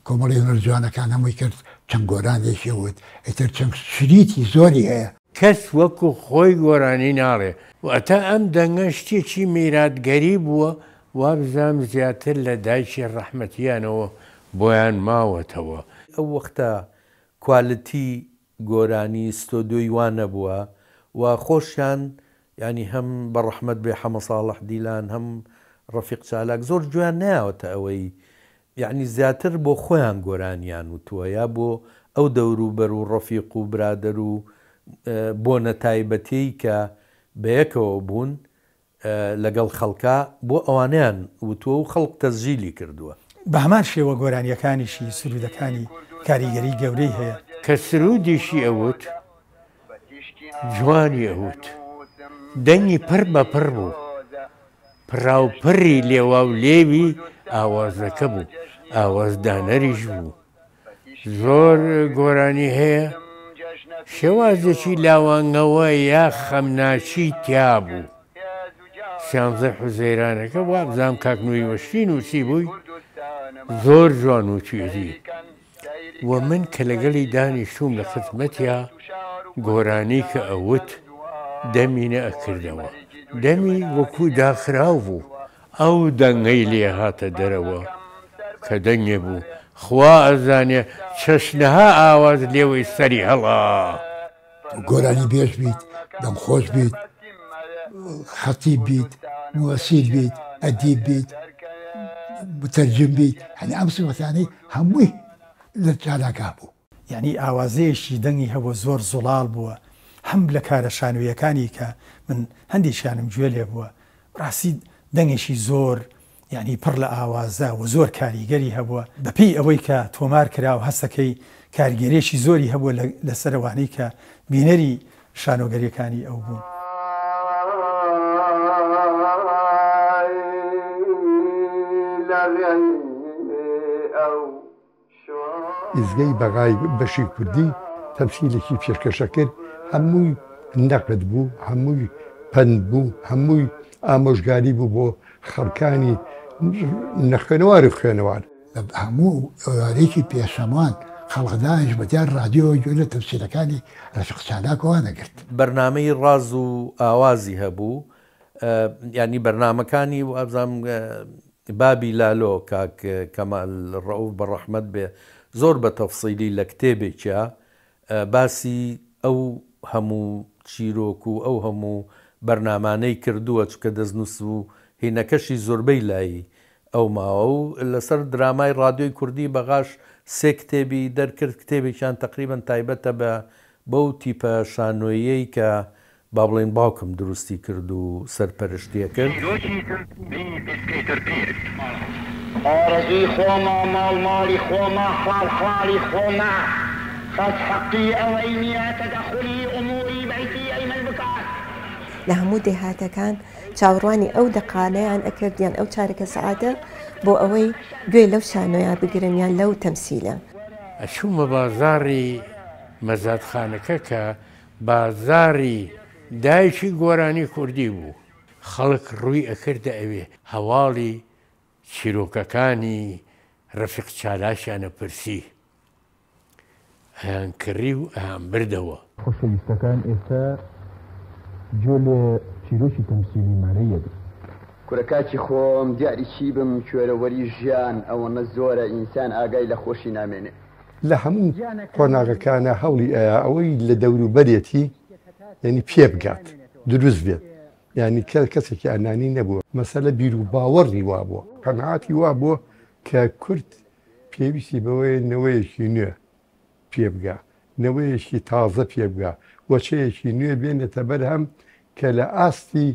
کۆمەڵی هونەرجوانەکان هەمووی کرد، چەند گۆرانێکی وت، ئیتر چەند شریتی زۆری هەیە. کەس وەکو خۆی گۆرانی ناڵێ و ئەتا ئەم دەنگە شتێکی میراتگەری بووە، وا بزانام زیاتر لە دایکی ڕەحمەتیانەوە بۆیان ماوەتەوە. ئەو وەختە کوالتی گۆرانی ستۆدیۆی وان نەبووە و خۆشیان ینی هەم بە ڕەحمەت بێ حەمە ساڵح دیلان هەم ڕەفیق چالاک زۆر جوان نایەوەتە ئەوەی یعنی زیاتر بۆ خۆیان گۆرانیان وتووە یا بۆ ئەو دەوروبەر و ڕەفیق و برادەر و بۆ نەتایبەتی کە بەیەکەوە بوون لەگەڵ خەڵکا بۆ ئەوانیان وتووە و خەڵک تەزجیلی کردووە. بە هەمان شێوە گۆرانیەکانیشی سرودەکانی کاریگەری گەورەی هەیە کە سرودێکی ئەوت جوانی ئەوت دەنگی پڕ بە پڕ بوو پڕاوپڕی لێوا و لێوی ئاوازەکە بوو ئاوازدانەریش بوو زۆر گۆرانی هەیە شێوازێکی لاوانگەوە یا خەمناچی تیا بوو سیانزە حوزەیرانەکە وابزام کاکنووی وەشتی نووسی بووی زۆر جوان و توێری و من کە لەگەڵی دانیشتوم لە خزمەتیا گۆرانی کە ئەوت دەمی نەئەکردەوە دەمی وەکوو داخراو بوو ئەو دەنگەی لێ هاتە دەرەوە کە دەنگێ بوو خوا ئەزانێ چەشنەها ئاواز لێوەی سەری هەڵا گۆرانی بێش بیت دەمخۆش بیت خەتیب بیت موەسیل بیت ئەدیب بیت متەرجم بیت هەنی ئەم سوەتانەی هەمووی لە چالاکا بوو یعنی ئاوازەیەشی دەنگی هەبوو زۆر زوڵال بووە هەم لە کارە شانویەکانی کە من هەندێکیانم گوێ لێ بووە ڕاستی دەنگێکی زۆر یعنی پڕ لە ئاوازە و زۆر کاریگەری هەبووە بەپێی ئەوەی کە تۆمار کرا و هەستەکەی کارگەرێکی زۆری هەبووە لەسەرەوانەی کە بینەری شانۆگەریەکانی ئەو بوون. ئیزگەی بەغای بەشی کوردی تەمسیلێکی پێشکەشە کرد هەمووی نەقد بوو هەمووی پند بوو هەمووی ئامۆژگاری بوو بۆ خەڵکانی نەخوێنەوار و خوێنەوار هەموو ئەوارێکی پێشەمان خەڵکدانش بەدیان رادیۆ گوێ لە تەمسیلەکانی ڕەفیق چالاکەوە نەگرت بەرنامەی ڕاز و ئاوازی هەبوو ینی بەرنامەکانی و ئەبزام بابی لالۆ کاک کەمال ڕەوف بەڕەحمەت بێ زۆر بە تەفسیلی لە کتێبێکە باسی ئەو هەموو چیرۆک و ئەو هەموو بەرنامانەی کردووە چکە دەستنووس و هینەکەشی زۆربەی لایی ئەو ماوە و لەسەر درامای ڕادیۆی کوردی بەغاش سێ کتێبی دەرکرد کتێبێکیان تقریبان تایبەتە بە بەو تیپە شانۆیەی کە با بڵێن باوکم دروستی کرد و سەرپەرشتیە کرد ئارەزوی خۆمە ماڵماڵی خۆمە خاڵخاڵی خۆمە خەت حەقی ئەوەی نییە تەدەخولی ئوموری بەیتی ئەیمن بکات لە هەموو دێهاتەکان چاوەڕوانی ئەو دەقانەیان ئەکردیان ئەو چارەکە سەعاتە بۆ ئەوەی گوێ لەو شانۆیان بگرنیان لەو تەمسیلە ئەچوومە بازاڕی مەزادخانەکە کە بازاری دایکی گۆرانی کوردی بوو خەڵک ڕووی ئەکردە ئەوێ هەواڵی چیرۆکەکانی ڕەفیق چالاشیانە پرسی ئەیان کڕی و ئەیان بردەوە خۆشەویستەکان ئێستا جۆ لە چیرۆکی تەمسیلی مارەیە کورەکاتی خۆم دیاری چی بم کوێرەوەری ژیان ئەوەنە زۆرە ئینسان ئاگای لە خۆشی نامێنێ لە هەموو قۆناغەکانە هەوڵی ئەیە ئەوەی لە دەوروبەرێتی یعنی پێ بگات دروست بێت یعنی کەسێکی ئەنانی نەبووە مەسەلە بیر و باوەڕی وا بووە قەناعاتی وا بووە کە کورد پێویستی بەوەی نەوەیەکی نوێ پێ بگا نەوەیەکی تازە پێ بگا وەچەیەکی نوێ بێنێتە بەرهەم کە لە ئاستی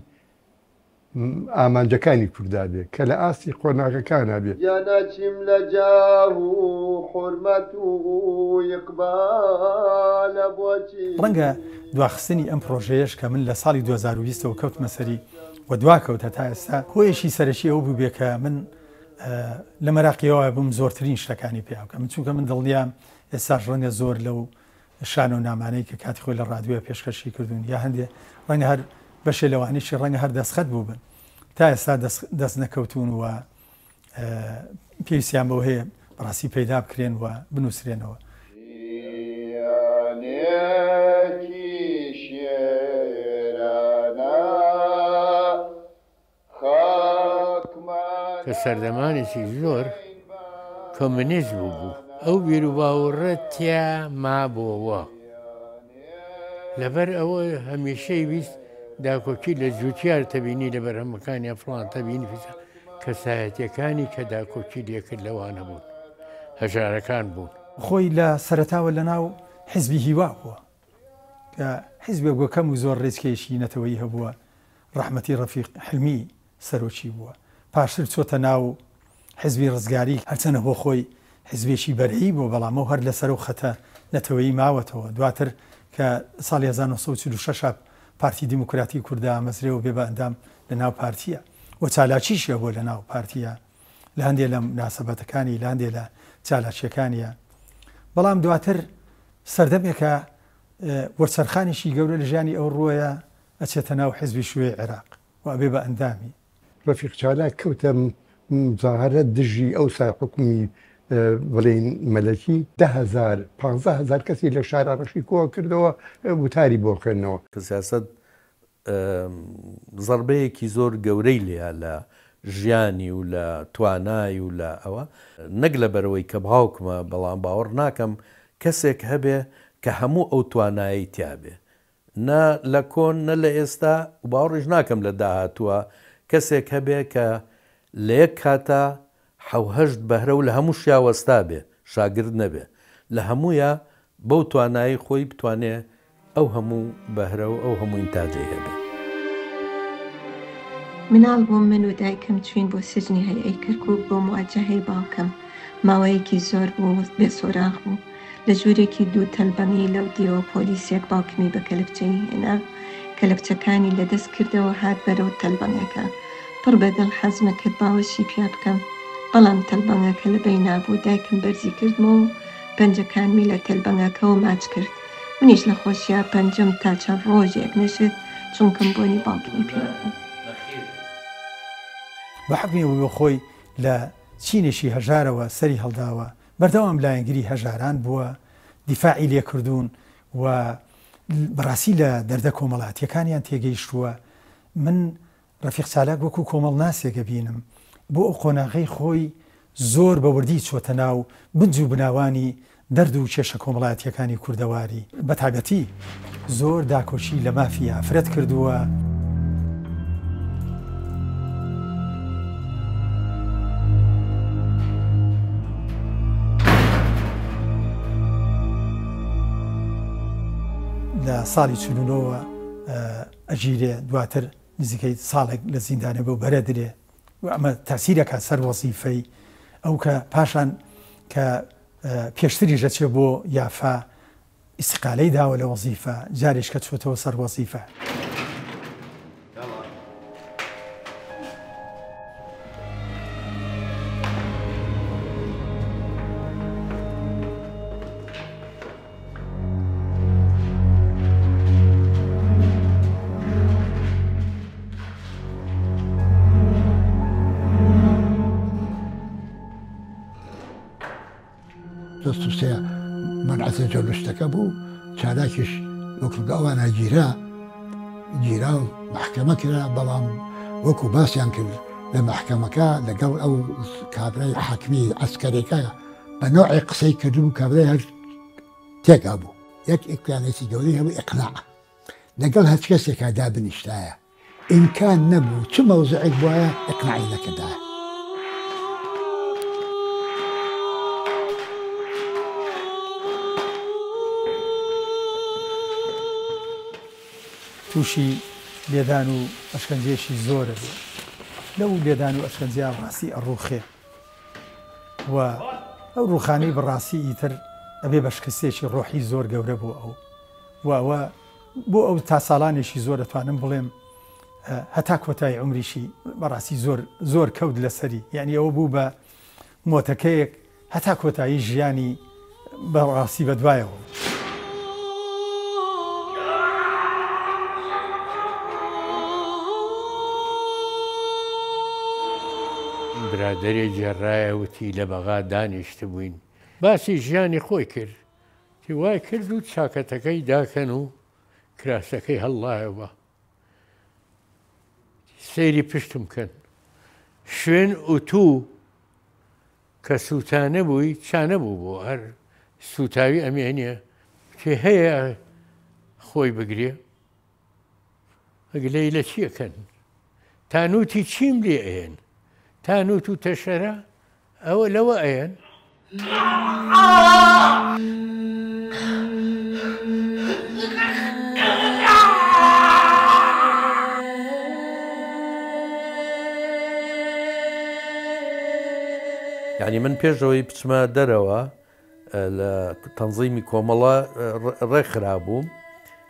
ئامانجەکانی کووردا بێت کە لە ئاستی قۆناغەکانە بێت یانەچیم لە جاو و حورمەت و یقبالە بۆچی ڕەنگە دواخستنی ئەم پرۆژەیەش کە من لە ساڵی 2020ەوە کەوتمە سەری و دواکەوتە تا ئێستا هۆیەشی سەرەکی ئەو بوو بێ کە من لە مەراقیەوە بووم زۆرترین شتەکانی پێیاکە من چونکە من دڵنیام ئێستاش ڕەنگە زۆر لەو شان و نامانەی کە کاتی خۆی لە ڕادیۆ پێشکەشی کردوون یا هەندێک ڕەنگە هەر بەشێ لەوانیشی ڕەنگە هەر دەستخەت بوو بن تا ئێستا دەست نەکەوتون و پێویستیان بەوە هەیە بەڕاستی پەیدا بکرێن و بنووسرێنەوە کە سەردەمانێکی زۆر کۆمونیست بوو ئەو بیر و باوەڕەتیا مابۆوە لەبەر ئەوە هەمیشەی ویست داکۆکی لە جووتیار تەبینی لە بەرهەمەکانی ئەفڵان تەبینی کەسایەتیەکانی کە داکۆکی لێکرد لەوانە بوون هەژارەکان بوون خۆی لە سەرەتاوە لە ناو حیزبی هیوا بووە کە حیزبێ بۆ کەم و زۆر ڕێزکێشی نەتەوەی هەبووە ڕەحمەتی ڕەفیق حلمی سەرۆکی بووە پاشتر چۆتە ناو حیزبی ڕزگاری هەرچەنە بۆ خۆی حیزبێکی بەرهی بۆ بەڵامە و هەر لەسەر و خەتە نەتەوەیی ماوەتەوە دواتر کە ساڵی 1946 پارتی دیموکراتی کووردا مەزرێەوە بێ بە ئەندام لە ناو پارتیە و چالاکیشیە بۆ لە ناو پارتیە لە هەندێک لە مناسەبەتەکانی لە هەندێک لە چالاکیەکانیە بەڵام دواتر سەردەمێکە وەرچەرخانێکی گەورە لە ژیانی ئەو ڕۆیە ئەچێتە ناو حیزبی شوێ عێراق و ئەبێ بە ئەندامی ڕەفیق چالاک کەوتە مزاهرە دژی ئەو سای حکومی بڵێن مەلەکی 15,000 کەسی لە شارڕەشی کۆ کردەوە وتاری بۆ خوێندنەوە سیاست زەربەیەکی زۆر گەورەی لێە لە ژیانی و لە توانای و لە ئەوە نەک لە بەرەوەی کە باوکمە بەڵام باوەڕ ناکەم کەسێک هەبێ کە هەموو ئەو توانایی تیابێ نە لە کۆن نە لە ئێستا و باوەڕیش ناکەم لە داهاتووە کەسێک هەبێ کە لە یەک کاتە حەوهەشت بەهرە و لە هەموو شیاوەستا بێ شاگرد نەبێ لە هەموویە بەو توانایی خۆی بتوانێ ئەو هەموو بەهرە و ئەو هەموو ئینتاجەی هەبێ مناڵ بۆم من و دایکم چوین بۆ سژنی هەیئەی کەرکووک بۆ مواجهەی باوکەم ماوەیەکی زۆر بوو بێ سۆراغ بوو لە ژوورێکی دوو تەلبەنی لەو دیەوە پۆلیسێک باوکمی بە کەلەپچەی هێنا کەلەپچەکانی لەدەست کردەوە هات بەرەو تەلبەنەکە پڕ بەدڵ حەزمە کرد باوەشی پیا بکەم بەڵام تەلبەنەکە لەبەی نابوو دایکم بەرزی کردمەوە و پەنجەکانمی لە تەلبەنەکەەوە ماچ کرد منیش لە خۆشییا پەنجەم تا چەند ڕۆژێک نەشێت چونکەم بۆنی باوکمی پێ بە حکمیەوە خۆی لە چینێکی هەژارەوە سەری هەڵداوە بەردەوام لایەنگری هەژاران بووە دیفاعی لێکردوون و بەڕاستی لە دەردە کۆمەڵاتیەکانیان تێگەیشتووە من ڕەفیق چالاک وەکو کۆمەڵ ناسێگە بینم بۆ ئەو قۆناغەی خۆی زۆر بەوردی چۆتە ناو بنج و بناوانی دەرد و کێشە کۆمەڵاتیەکانی کوردەواری بە تایبەتی زۆر داکۆشی لە مافی ئافرەت کردووە لە ساڵی چونەوە ئەژیرێ دواتر نزیکەی ساڵێک لە زیندانە بۆ بەرە درێ و ئەمە تاسیرەکە سەر وەزیفەی ئەو کە پاشان کە پێشتری ژەچێ بۆ یافا ئیسقالەی داوە لە وەزیفە جارێش کە چۆتەوە سەر وەزیفە دەستوسێ منعەتە جۆلشتەکە بوو چالاکیش وەکو ئەوانە گیرا و محکەمە کرا بەڵام وەکو باسییان کرد لە محکەمەکە لەگەڵ ئەو کابرای حاکمی عسکەرێکە بە نوعی قسەی کردو و کابرای هەر تێکا بوو یەک ئیمکانێتی گەورەی هەبوو ئیقناع لەگەڵ هەچ کەسێکا دابنیشتایە ئیمکان نەبوو چ مەوزعێک بووایە ئیقناعی نەکردایە تووشی لێدان و ئەشکەنجێشی زۆرە لەو لێدان و ئەشکەنجیا ڕاستی ئەڕوخێ و ئەو ڕوخانەی بەڕاستی ئیتر ئەبێ بەشکستێکی ڕۆحی زۆر گەورە بۆ ئەو وەوە بۆ ئەو تا ساڵانێکی زۆر دەتوانم بڵێم هەتا کۆتای عمریشی بەڕاستی زۆر کەوت لەسەری یعنی ئەوە بوو بە مۆتەکەیەک هەتا کۆتایی ژیانی بەڕاستی بەدوایەوە برادێ جێڕایە وتی لە بەغا دانیشت بووین باسی ژیانی خۆی کرد تی وای کرد و چاکەتەکەی داکەن و کراسەکەی هەڵڵایەوە سەیری پشتم کەن شوێن ئوتوو کە سووتانە بووی چانە بوو بۆ هەر سوتاوی ئەمێنە تێ هەیە خۆی بگرێ ئەگلەی لە چیەکەن تانوتی چیم لێ ئەێن تانوت و تەشەرە ئەوە لەوە ئەیەن یعنی من پێشەوەی بچمە دەرەوە لە تەنظیمی کۆمەڵە ڕێکخرابووم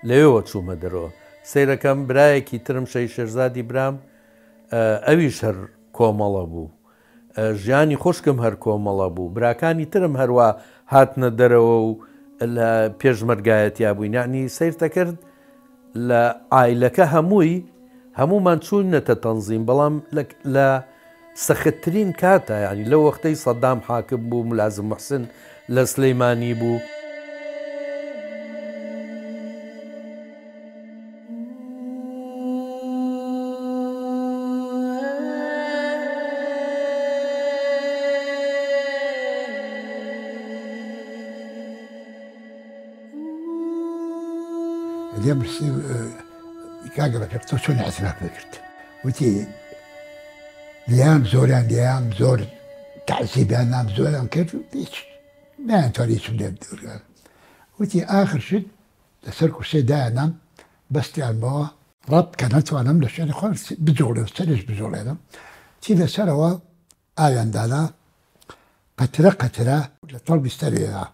لەوێوە چوومە دەرەوە سیرەکەم برایەکی ترم شەی شێرزادی برام ئەویش هەر کۆمەڵە بوو ژیانی خوشکم هەر کۆمەڵە بوو براکانی ترم هەروە هاتنە دەرەوە و لە پێشمەرگایەتیا بووین یعنی سیرتەکرد لە ئایلەکە هەمومان چوونەتە تەنظیم بەڵام لە سەختترین کاتە ینی لەو وەختەی سەدام حاکم بوو ملازم محسن لە سلەیمانی بوو اليوم كاقرا كرت شلون اعتراف كرت وتي ليام زوران ليام زور تعذيب انا زوران كيف ليش ما انت ليش بدي وتي اخر شيء تسركو شيء دانا بس تعملوا رد كانت وانا مش يعني خالص بزول سرج بزول هذا تي سروا ايان دانا قطره لطلب يستريها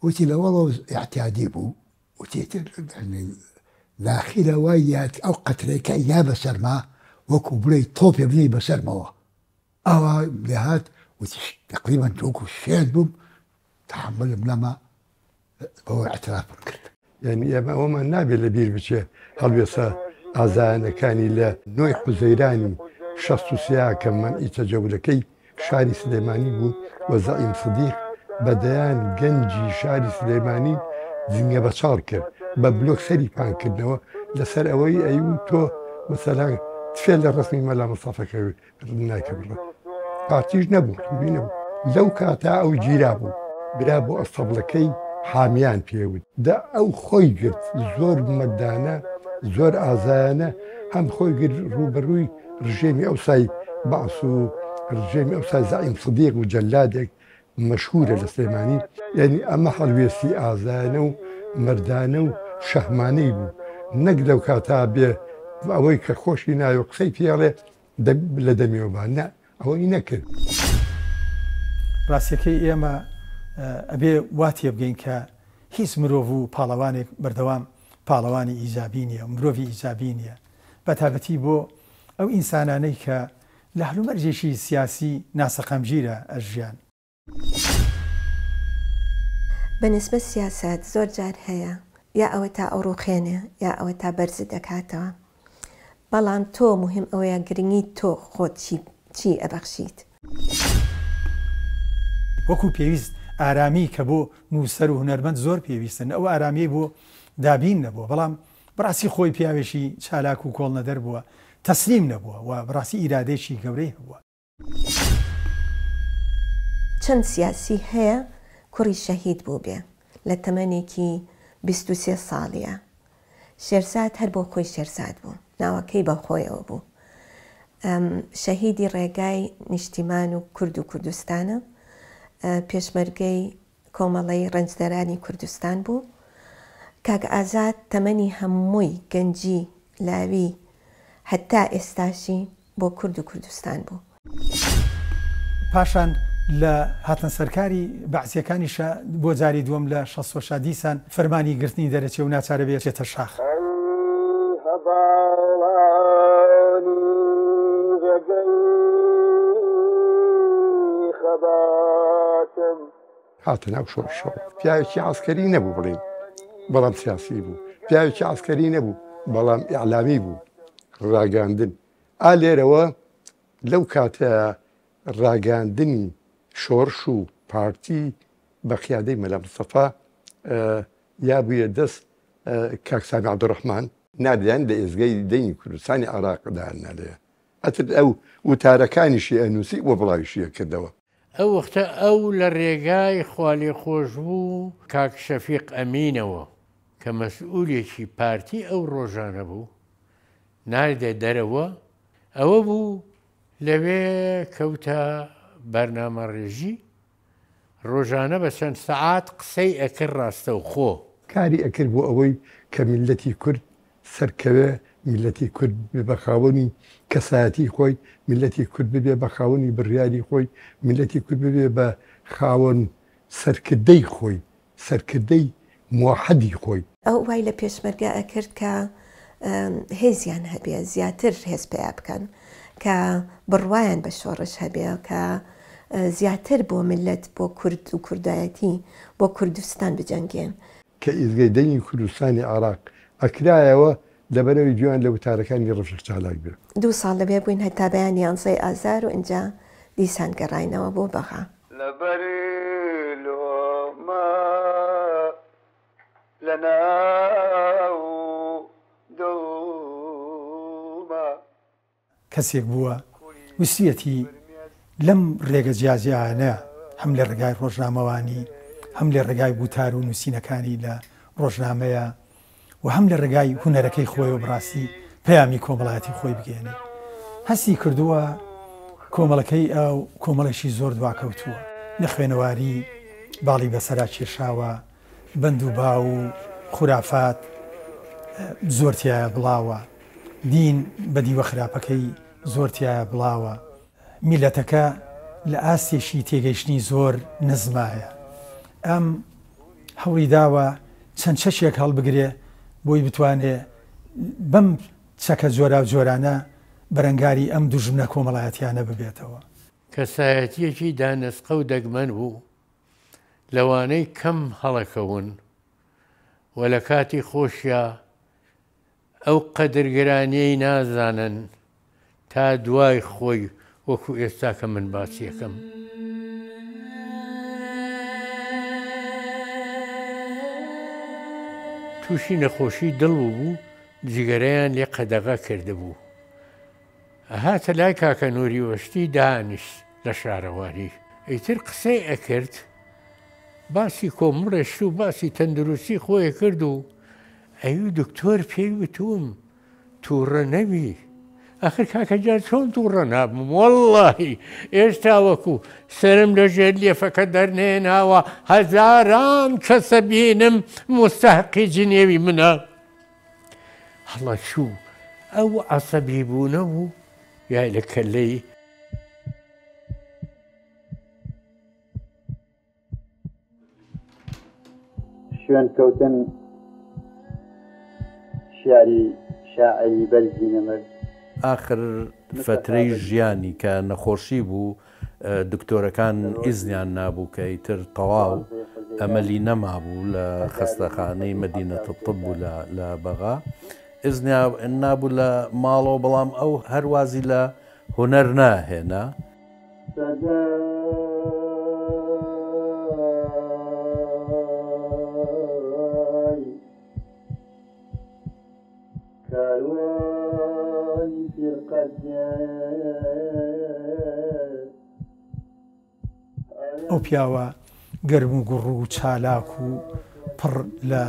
وتي لو والله اعتيادي بو وتيتر يعني داخله ويات او قتلك يا بسرما وكبري طوب يبني بسرما او بلهات تقريبا توكو الشاد تحمل بلما هو اعتراف كرت يعني يا وما النبي اللي بير بشي هل بيصا ازان كان لا نوع حزيراني شخص سيا كمان يتجولكي شاري سليماني بو وزعيم صديق بديان جنجي شاري سليماني زنگە بە چاڵ کرد بە بلۆک سەری پانکردنەوە لەسەر ئەوەی ئەیون تۆ مەسەلا تفێ لە ڕسمی مەلا مستەفەکە نایکە بڕە پارتیش نەبوو بینەوە لەو کاتا ئەو گیرا بوو برا بۆ ئەستەبڵەکەی حامیان پێوت دا ئەو خۆی گرت زۆر مەدانە زۆر ئازایانە هەم خۆی گرت ڕوبەڕووی ڕژێمی ئەوسای بەعس و ڕژێمی ئەوسای زعیم سدیق و جەلادێک مشهورة لسليماني يعني أما حلويسي آزانة ومردانة وشهماني بو نقلو كاتابي أويك خوشي نايو قصي فيها لدمي وبانا أوي نكر راسيكي إيما أبي واتي بقين كا هيس مروفو باڵەوانێک بەردەوام پاڵەوانی ئیجابینیە مرۆڤی ئیجابینیە بەتابەتی بۆ ئەو ئینسانانەی کە لە هەلومەرجێکی سیاسی ناسەقەمگیرە ئەژیان بەنسبە سیاست زۆر جار هەیە یا ئەوە تا ئەوڕوخێنێ یا ئەوە تا بەرز دەکاتەوە بەڵام تۆ مهم ئەوەیە گرنگی تۆ خۆت چی ئەبەخشیت وەکو پێویست ئارامی کە بۆ نووسەر و هونەرمەند زۆر پێویستن ئەو ئارامی بۆ دابین نەبووە بەڵام بەڕاستی خۆی پیاوێکی چالاک و کۆڵ نەدەر بووە تەسلیم نەبووە و بەڕاستی ئیرادێکی گەورەی هەبووە چەند سیاسی هەیە کوڕی شەهید بوو بێ لە تەمەنێکی 23 ساڵیە شێرزاد هەر بۆ خۆی شێرزاد بوو ناوەکەی بە خۆیەوە بوو شەهیدی ڕێگای نیشتیمان و کورد و کوردستانە پێشمەرگەی کۆمەڵەی ڕەنجدەرانی کوردستان بوو کاک ئازاد تەمەنی هەمووی گەنجی لاوی هەتا ئێستاشی بۆ کورد و کوردستان بوو پاشان لە هاتن سەرکاری بەعسیەکانیشە بۆ جاری دووەم لە 16 دیسان فەرمانی گرتنی دەرەچێ و ناچارە بێتێتە شاخ هاتە ناو شۆڕ پیاوێکی عسکەری نەبوو بڵێن بەڵام سیاسی بوو پیاوێکی عسکەری نەبوو بەڵام ئیعلامی بوو ڕاگاندن ئا لێرەوە لەو کاتە ڕاگاندنی شۆڕش و پارتی بە قیادەی مەلا مستەفا یا بوویە دەست کاک سامی عەبدوڕەحمان نادیان لە ئێزگەی دەنگی کوردستانی عێراقدا نالەیە ئەتر ئەو وتارەکانیشی ئەنووسی وە بڵاویشیە کردەوە ئەو وەختە ئەو لە ڕێگای خوالی خۆش بوو کاک شەفیق ئەمینەوە کە مەسئولێکی پارتی ئەو ڕۆژانە بوو ناردێ دەرەوە ئەوە بوو لەوێ کەوتە بەرنامە ڕێژی ڕۆژانە بە چەند سەعات قسەی ئەکرد ڕاستە و خۆ کاری ئەکرد بۆ ئەوەی کە میلەتی کورد سەرکەوێ میلەتی کورد بە خاوەنی کەسایەتی خۆی میلەتی کورد ببێ بە خاوەنی بڕیاری خۆی میلەتی کورد ببێ بە خاوەن سەرکردەی خۆی سەرکردەی موحەدی خۆی ئەو وای لە پێشمەرگە ئەکرد کە هێزیان هەبێ زیاتر هێز پێیا بکەن کە بڕوایان بە شۆڕش هەبێ کە زیاتر بۆ ملت بۆ کورد و کوردایەتی بۆ کوردستان بجەنگێن کە ئیزگەی دەنگی کوردستانی عێراق ئەکرایەوە لەبەرەوەی گویان لە وتارەکانی ڕەفیق چالاک بێ 2 ساڵ لەبێ بووین هەتا بەیان 11 ئازار و اینجا دیسان گەڕاینەوە بۆ بەغا کەسێک بووە وسیەتی لەم ڕێگە جیازیانە هەم لە ڕێگای ڕۆژنامەوانی هەم لە ڕێگای بوتار و نووسینەکانی لە ڕۆژنامەیە و هەم لە ڕێگای هونەرەکەی خۆی و بڕاستی پەیامی کۆمەڵایەتی خۆی بگێنێ هەستی کردووە کۆمەڵەکەی ئەو کۆمەڵێکی زۆر دواکەوتووە لە خوێنەواری باڵی بەسەرا کێشاوە بەند و با و خورافات زۆرتیایە بڵاوە دین بە دیوە خراپەکەی زۆرتیایە بڵاوە میلەتەکە لە ئاستێشی تێگەیشتنی زۆر نزمایە ئەم هەوڵی داوە چەند چەشێک هەڵبگرێ بۆی بتوانێ بەم چەکە جۆرا و جۆرانە بەرەنگاری ئەم دوژمنە کۆمەڵایەتیانە ببێتەوە کەسایەتیەکی دانسقە و دەگمەن بوو لەوانەی کەم هەڵەکەون و لە کاتی خۆشیە ئەو قەدرگرانیەی نازانن تا دوای خۆی وەکو ئێستا کە من باسیەکەم تووشی نەخۆشی دڵ بوو جگەرەیان لێ قەدەغا کردهبوو هاتە لای کاکە نووری وەشتی دانیشت لە شارەوانی ئیتر قسەی ئەکرد باسی کۆمڕێشت و باسی تەندروستی خۆی کرد و ئەوی دکتۆر پێی وتوم تووڕە نەبی ئەخر کاکەجار چۆن تووڕە نابم وەڵڵاهی ئێستا وەکو سرم لە ژێر لێفەکە دەرنێناوە هەزاران کەسە بینم مستەحقی جنێوی منە هەڵە چوو ئەو عەسەبی بوونە بوو یای لە کەلەی شوێن کەوتن شیاری شاعری بەرزی نەمەرد آخر فترەی ژیانی کە نەخۆشی بوو دکتۆرەکان ئیزنیان نابوو کە ئیتر تەواو ئەمەلی نەمابوو لە خەستەخانەی مەدینەتە طب بوو لە بەغا ئیزنیا نابوو لە ماڵەوە بەڵام ئەو هەروازی لە هونەر ناهێنا ئەو پیاوە گەرم و گوڕ و چالاک و پڕ لە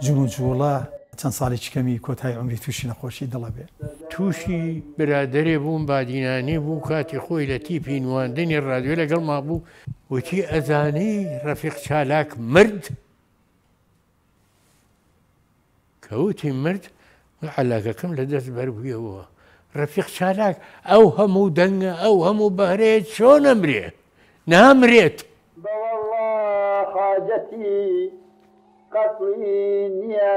جون و جوڵە چەند ساڵی چکەمی کۆتای عمری تووشی نەخۆشی دڵە بێ تووشی برادێ بووم بادینانی بوو کاتی خۆی لە تیپی نواندنی ڕادیۆ لەگەڵ ما بوو وتی ئەزانەی ڕەفیق چالاک مرد کەوتی مرد عەلاقەکەم لە دەست بەربوویەوە ڕەفیق چالاک ئەو هەموو دەنگە ئەو هەموو بەهرەیە چۆن ئەمرێ نامرێت بەوەڵڵا حاجەتی قەتڵی نییە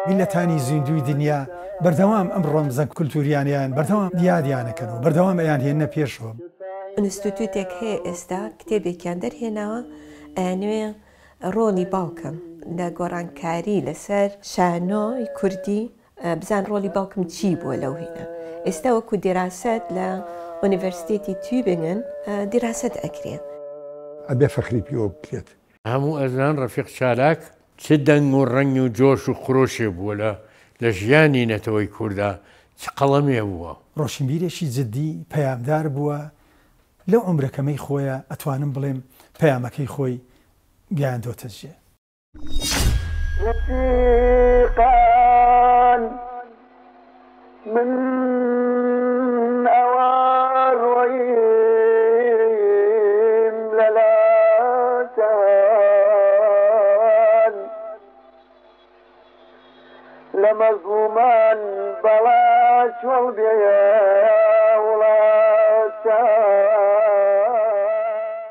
میلەتانی زیندوی دنیا بەردەوام ئەم ڕۆمزە کولتوریانیان بەردەوام دیادیانەکەنەوە بەردەوام ئەیان هێنە پێشەوە ئینستیتوتێک هەیە ئێستا کتێبێکیان دەرهێناوە ئەیانوێ ڕۆڵی باوکم لە گۆڕانکاری لەسەر شانۆی کوردی بزان ڕۆڵی باوکم چی بووە لەو هینە ئێستا وەکو دیراست لە ئۆنیڤەرسیتێتی توبینگن دیراست ئەکرێن ئەبێ فەخری پێوە بکرێت هەموو ئەزان ڕەفیق چالاک چ دەنگ و ڕەنگی و جۆش و خرۆشێ بووە لە ژیانی نەتەوەی کووردا چ قەڵەمێ بووە ڕۆشنبیرێکی جددی پەیامدار بووە لەو عمرەکەمەی خۆیە ئەتوانم بڵێم پەیامەکەی خۆی گەیاندۆتە ژێ من أوارويم للاتان لمظلومان بلاش والبيان